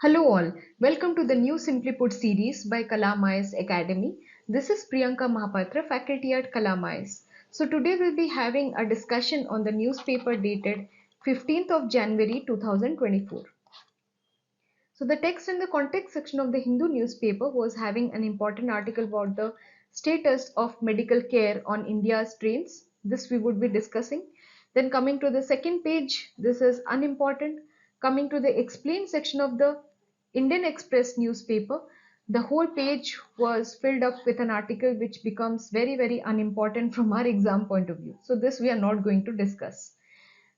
Hello all, welcome to the new Simply Put series by Kalamais Academy. This is Priyanka Mahapatra, faculty at Kalamais. So today we'll be having a discussion on the newspaper dated 15th of January 2024. So the text in the context section of the Hindu newspaper was having an important article about the status of medical care on India's trains. This we would be discussing. Then coming to the second page, this is unimportant. Coming to the explain section of the Indian Express newspaper, the whole page was filled up with an article which becomes very unimportant from our exam point of view. So this we are not going to discuss.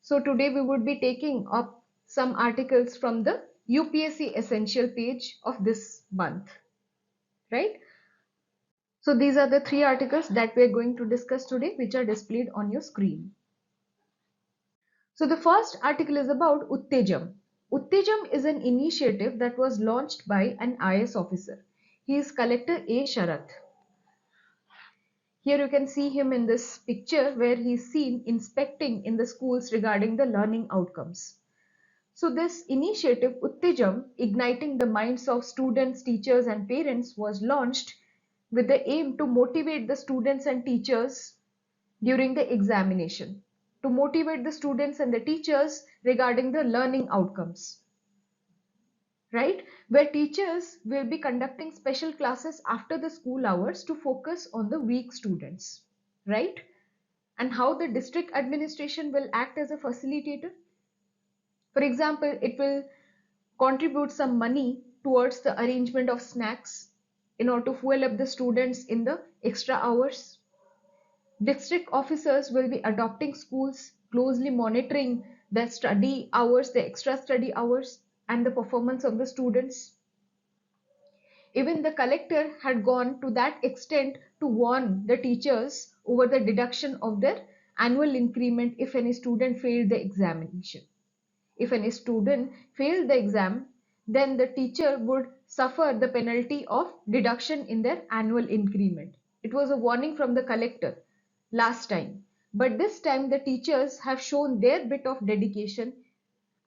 So today we would be taking up some articles from the UPSC essential page of this month, right? So these are the three articles that we are going to discuss today, which are displayed on your screen. So the first article is about UTTEJAM. UTTEJAM is an initiative that was launched by an IS officer. He is Collector A. Sharath. Here you can see him in this picture where he is seen inspecting in the schools regarding the learning outcomes. So this initiative, UTTEJAM, igniting the minds of students, teachers and parents, was launched with the aim to motivate the students and teachers during the examination, to motivate the students and the teachers regarding the learning outcomes, right? Where teachers will be conducting special classes after the school hours to focus on the weak students, right? And how the district administration will act as a facilitator. For example, it will contribute some money towards the arrangement of snacks in order to fuel up the students in the extra hours. District officers will be adopting schools, closely monitoring the study hours, the extra study hours, and the performance of the students. Even the collector had gone to that extent to warn the teachers over the deduction of their annual increment if any student failed the examination. If any student failed the exam, then the teacher would suffer the penalty of deduction in their annual increment. It was a warning from the collector last time. But this time the teachers have shown their bit of dedication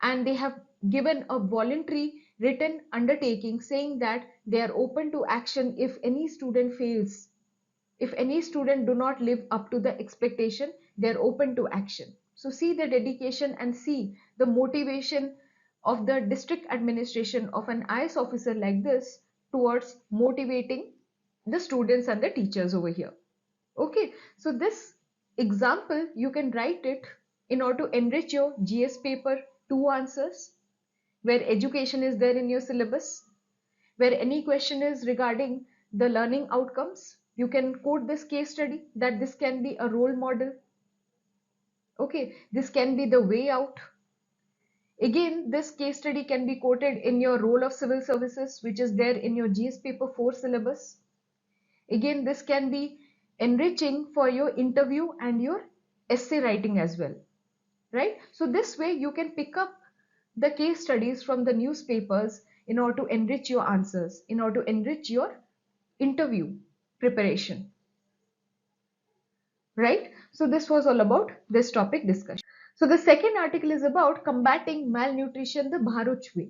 and they have given a voluntary written undertaking saying that they are open to action if any student fails. If any student do not live up to the expectation, they are open to action. So see the dedication and see the motivation of the district administration of an IS officer like this towards motivating the students and the teachers over here. Okay, so this example you can write it in order to enrich your GS paper 2 answers where education is there in your syllabus, where any question is regarding the learning outcomes. You can quote this case study that this can be a role model. Okay, this can be the way out. Again, this case study can be quoted in your role of civil services, which is there in your GS paper 4 syllabus. Again, this can be enriching for your interview and your essay writing as well, right? So this way you can pick up the case studies from the newspapers in order to enrich your answers, in order to enrich your interview preparation, right? So this was all about this topic discussion. So the second article is about combating malnutrition the Bharuch way.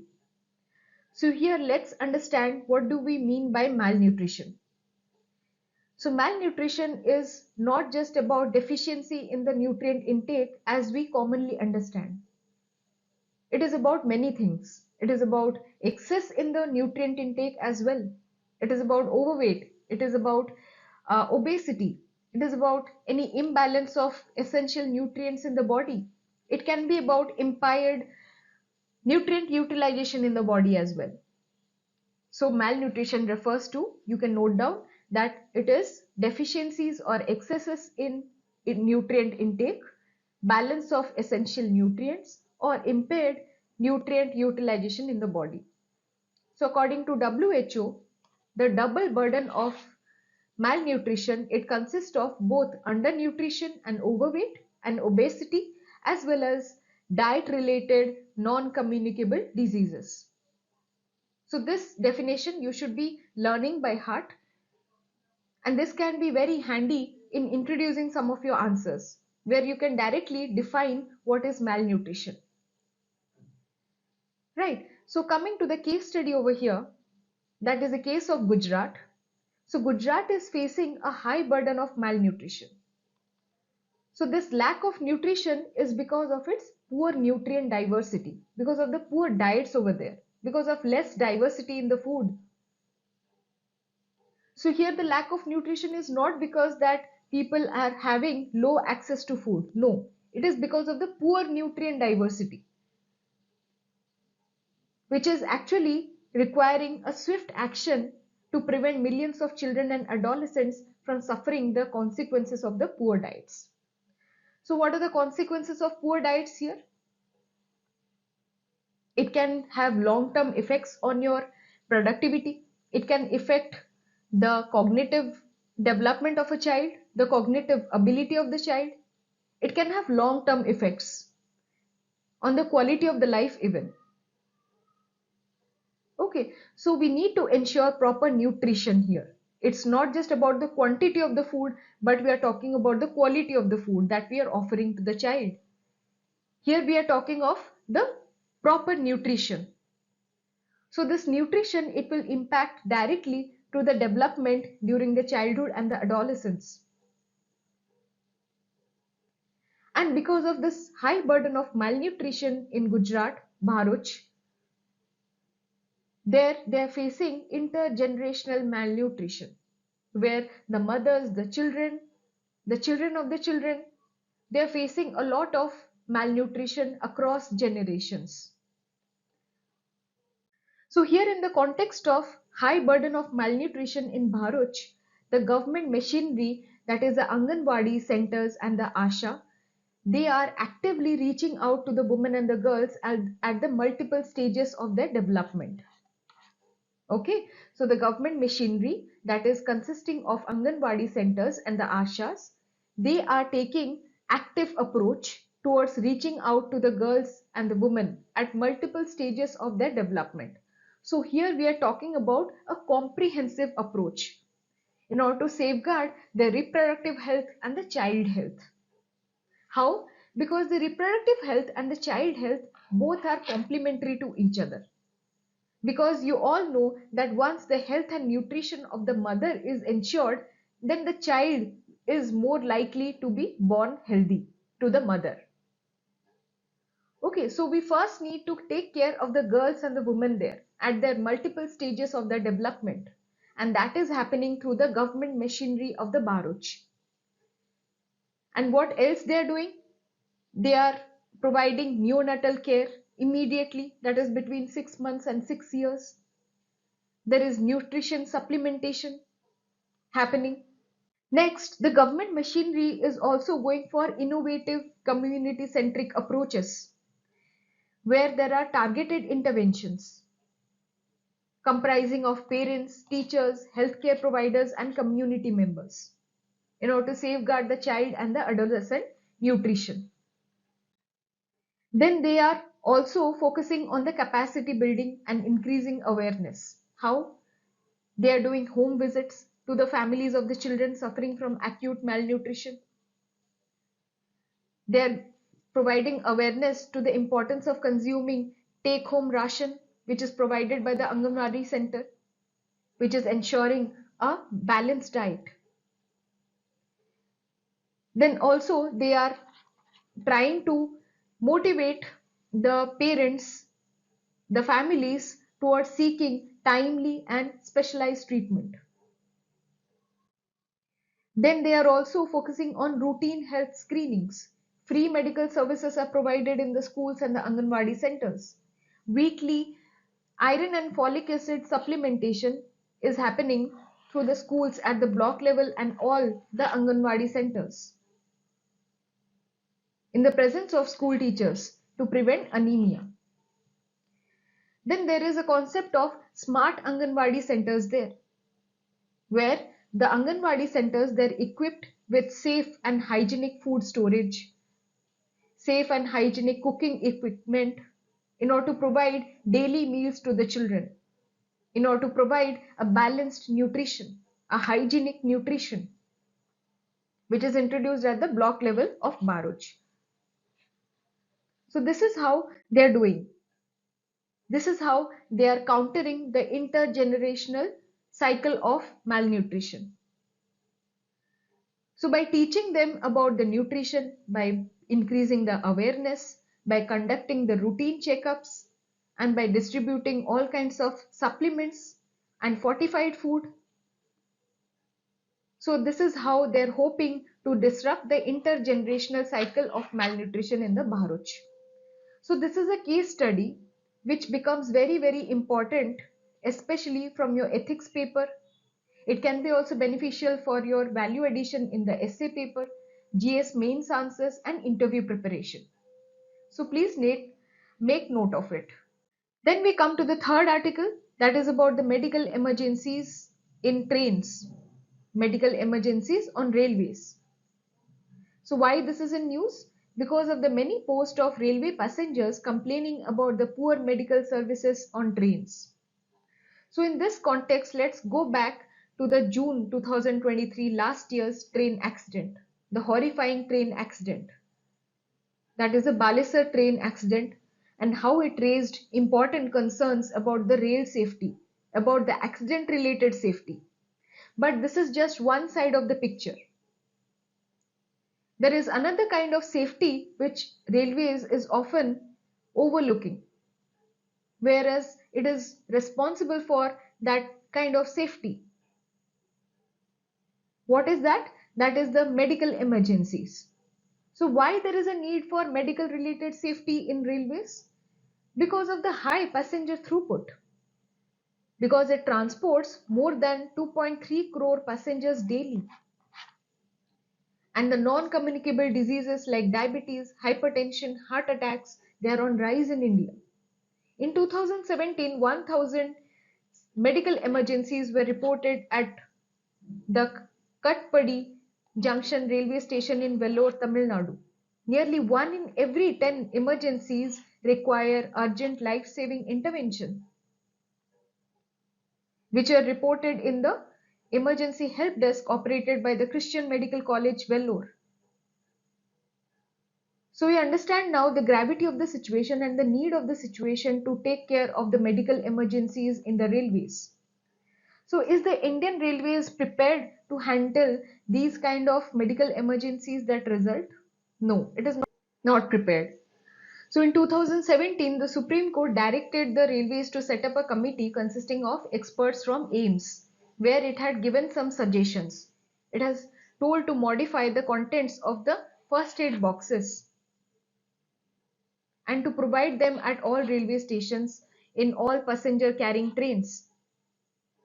So here let's understand what do we mean by malnutrition. So malnutrition is not just about deficiency in the nutrient intake as we commonly understand. It is about many things. It is about excess in the nutrient intake as well. It is about overweight. It is about obesity. It is about any imbalance of essential nutrients in the body. It can be about impaired nutrient utilization in the body as well. So malnutrition refers to, you can note down that it is deficiencies or excesses in nutrient intake, balance of essential nutrients or impaired nutrient utilization in the body. So according to WHO, the double burden of malnutrition, it consists of both undernutrition and overweight and obesity as well as diet related non-communicable diseases. So this definition you should be learning by heart, and this can be very handy in introducing some of your answers where you can directly define what is malnutrition. Right. So coming to the case study over here, that is a case of Gujarat. So Gujarat is facing a high burden of malnutrition. So this lack of nutrition is because of its poor nutrient diversity, because of the poor diets over there, because of less diversity in the food. So here the lack of nutrition is not because that people are having low access to food. No, it is because of the poor nutrient diversity, which is actually requiring a swift action to prevent millions of children and adolescents from suffering the consequences of the poor diets. So what are the consequences of poor diets here? It can have long-term effects on your productivity. It can affect the cognitive development of a child, the cognitive ability of the child. It can have long-term effects on the quality of the life even. Okay, so we need to ensure proper nutrition here. It's not just about the quantity of the food, but we are talking about the quality of the food that we are offering to the child. Here we are talking of the proper nutrition. So this nutrition, it will impact directly to the development during the childhood and the adolescence. And because of this high burden of malnutrition in Gujarat, Bharuch, there they are facing intergenerational malnutrition, where the mothers, the children of the children, they are facing a lot of malnutrition across generations. So here in the context of high burden of malnutrition in Bharuch, the government machinery, that is the Anganwadi centers and the Asha, they are actively reaching out to the women and the girls at the multiple stages of their development. Okay, so the government machinery, that is consisting of Anganwadi centers and the Ashas, they are taking active approach towards reaching out to the girls and the women at multiple stages of their development. So here we are talking about a comprehensive approach in order to safeguard their reproductive health and the child health. How? Because the reproductive health and the child health both are complementary to each other. Because you all know that once the health and nutrition of the mother is ensured, then the child is more likely to be born healthy to the mother. Okay, so we first need to take care of the girls and the women there at their multiple stages of their development, and that is happening through the government machinery of the Bharuch. And what else they are doing? They are providing neonatal care immediately, that is between 6 months and 6 years. There is nutrition supplementation happening. Next, the government machinery is also going for innovative community-centric approaches where there are targeted interventions comprising of parents, teachers, healthcare providers and community members in order to safeguard the child and the adolescent nutrition. Then they are also focusing on the capacity building and increasing awareness. How? They are doing home visits to the families of the children suffering from acute malnutrition. They are providing awareness to the importance of consuming take-home ration, which is provided by the Anganwadi center, which is ensuring a balanced diet. Then also they are trying to motivate the parents, the families towards seeking timely and specialized treatment. Then they are also focusing on routine health screenings. Free medical services are provided in the schools and the Anganwadi centers. Weekly iron and folic acid supplementation is happening through the schools at the block level and all the Anganwadi centers in the presence of school teachers to prevent anemia. Then there is a concept of smart Anganwadi centers there, where the Anganwadi centers, they're equipped with safe and hygienic food storage, safe and hygienic cooking equipment in order to provide daily meals to the children, in order to provide a balanced nutrition, a hygienic nutrition, which is introduced at the block level of Bharuch. So this is how they're doing. This is how they are countering the intergenerational cycle of malnutrition. So by teaching them about the nutrition, by increasing the awareness, by conducting the routine checkups, and by distributing all kinds of supplements and fortified food. So this is how they're hoping to disrupt the intergenerational cycle of malnutrition in the Bharuch. So this is a case study which becomes very, very important, especially from your ethics paper. It can be also beneficial for your value addition in the essay paper, GS mains answers and interview preparation. So please make note of it. Then we come to the third article, that is about the medical emergencies in trains, medical emergencies on railways. So why this is in news? Because of the many posts of railway passengers complaining about the poor medical services on trains. So in this context, let's go back to the June 2023 last year's train accident, the horrifying train accident. That is a Balisar train accident, and how it raised important concerns about the rail safety, about the accident related safety. But this is just one side of the picture. There is another kind of safety which railways is often overlooking, whereas it is responsible for that kind of safety. What is that? That is the medical emergencies. So why there is a need for medical related safety in railways? Because of the high passenger throughput. Because it transports more than 2.3 crore passengers daily. And the non-communicable diseases like diabetes, hypertension, heart attacks, they are on rise in India. In 2017, 1,000 medical emergencies were reported at the Katpadi Junction railway station in Vellore, Tamil Nadu. Nearly 1 in every 10 emergencies require urgent life-saving intervention, which are reported in the emergency help desk operated by the Christian Medical College, Vellore. So we understand now the gravity of the situation and the need of the situation to take care of the medical emergencies in the railways. So is the Indian Railways prepared to handle these kind of medical emergencies that result? No, it is not prepared. So in 2017, the Supreme Court directed the railways to set up a committee consisting of experts from AIMS, where it had given some suggestions. It has told to modify the contents of the first aid boxes and to provide them at all railway stations in all passenger carrying trains.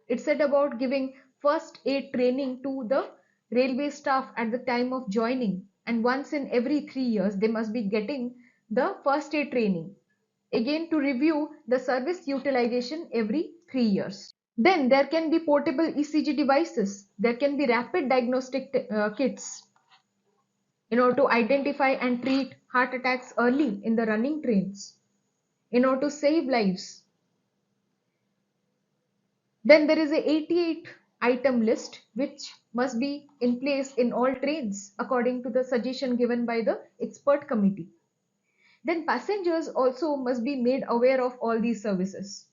It said about giving first aid training to the railway staff at the time of joining, and once in every 3 years they must be getting the first aid training. Again, to review the service utilization every 3 years. Then there can be portable ECG devices. There can be rapid diagnostic kits in order to identify and treat heart attacks early in the running trains, in order to save lives. Then there is a 88 item list which must be in place in all trains according to the suggestion given by the expert committee. Then passengers also must be made aware of all these services.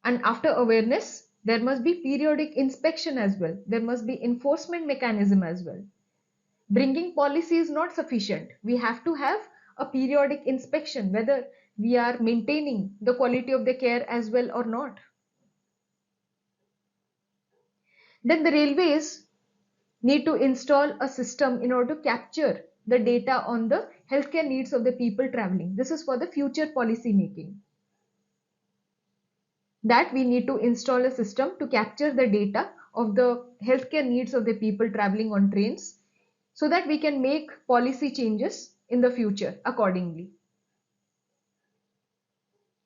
And after awareness, there must be periodic inspection as well. There must be enforcement mechanism as well. Bringing policy is not sufficient. We have to have a periodic inspection whether we are maintaining the quality of the care as well or not. Then the railways need to install a system in order to capture the data on the healthcare needs of the people traveling. This is for the future policy making. That we need to install a system to capture the data of the healthcare needs of the people traveling on trains so that we can make policy changes in the future accordingly.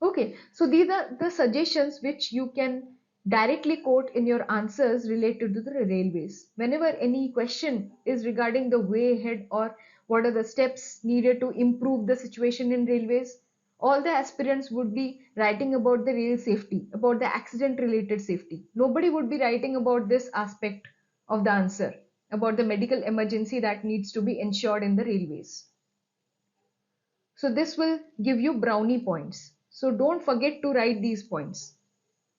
Okay, so these are the suggestions which you can directly quote in your answers related to the railways. Whenever any question is regarding the way ahead or what are the steps needed to improve the situation in railways, all the aspirants would be writing about the rail safety, about the accident related safety. Nobody would be writing about this aspect of the answer, about the medical emergency that needs to be ensured in the railways. So this will give you brownie points. So don't forget to write these points.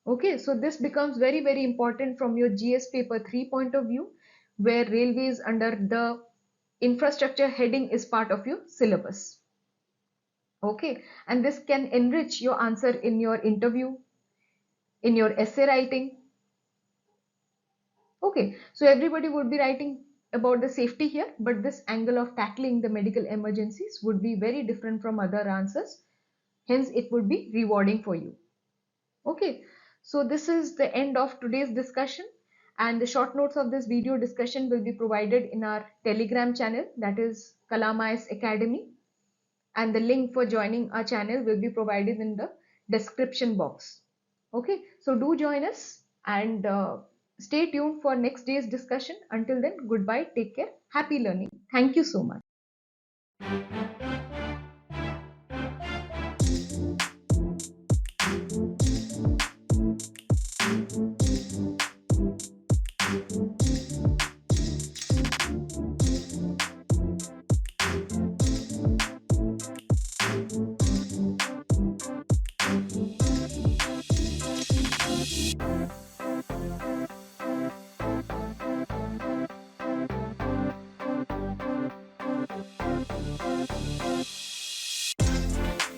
Okay, so this becomes very, very important from your GS paper 3 point of view, where railways under the infrastructure heading is part of your syllabus. Okay, and this can enrich your answer in your interview, in your essay writing. Okay, so everybody would be writing about the safety here, but this angle of tackling the medical emergencies would be very different from other answers. Hence, it would be rewarding for you. Okay, so this is the end of today's discussion, and the short notes of this video discussion will be provided in our Telegram channel, that is Kalamais Academy, and the link for joining our channel will be provided in the description box. Okay, so do join us and stay tuned for next day's discussion. Until then, goodbye, take care, happy learning. Thank you so much.